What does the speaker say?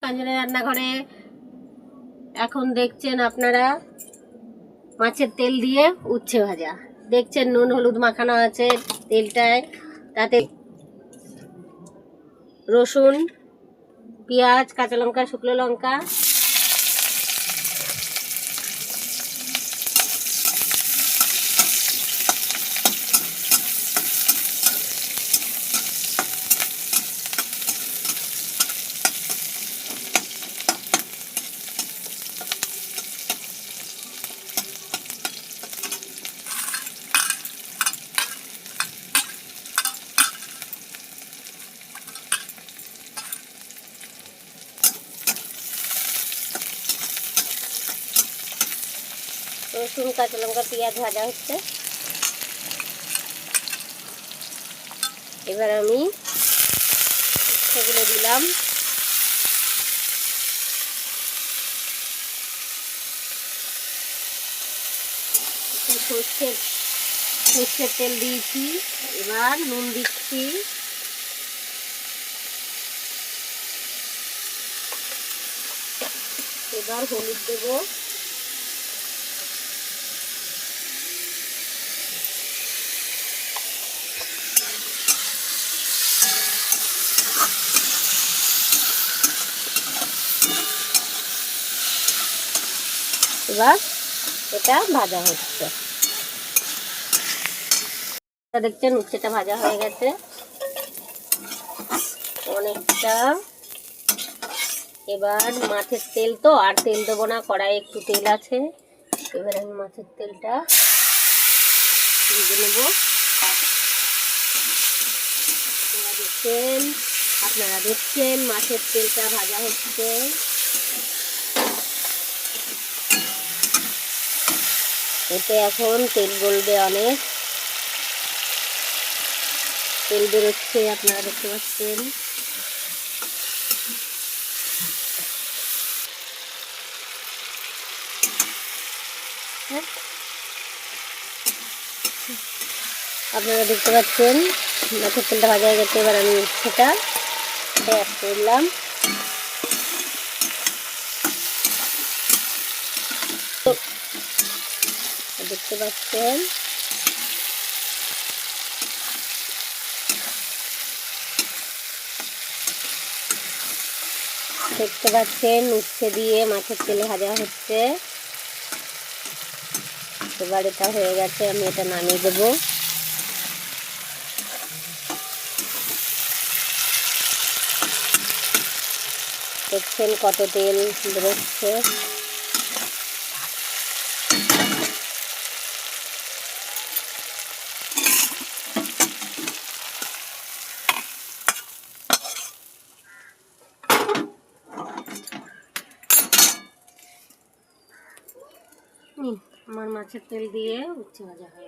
পুষ্পাঞ্জলি রান্নাঘরে। এখন দেখছেন আপনারা মাছের তেল দিয়ে উচ্ছে ভাজা। দেখছেন নুন হলুদ মাখানো আছে তেলটায়, তাতে রসুন, পেঁয়াজ, কাঁচা লঙ্কা, শুকনো লঙ্কা, রসুন, কাঁচা লঙ্কা, পেঁয়াজ ভাজা হচ্ছে। এবার আমি সেগুলো দিলাম। সর্ষের তেল দিয়েছি। এবার নুন দিচ্ছি, এবার হলুদ দেবো, এবার এটা ভাজা হচ্ছে। দেখছেন উচ্ছেটা ভাজা হয়ে গেছে অনেকটা। এবার মাছের তেল তো আর তেল দেবো না, কড়াইয়ে একটু তেল আছে। এবার আমি মাছের তেলটা ভেজে নেব। আপনারা দেখছেন মাছের তেলটা ভাজা হচ্ছে। এতে এখন তেল গলবে, অনেক তেল বেরোচ্ছে, আপনারা দেখতে পাচ্ছেন। আপনারা দেখতে পাচ্ছেন মাছের তেলটা ভাজা হয়ে গেছে। এবার আমি সেটা অ্যাড করলাম। দেখতে পাচ্ছেন উচ্ছে দিয়ে মাছের তেলে ভাজা হচ্ছে। এবার এটা হয়ে গেছে, আমি এটা নামিয়ে দেবো। দেখছেন কত তেল বেরোচ্ছে। আমার মাছের তেল দিয়ে উচ্ছে ভাজা হয়ে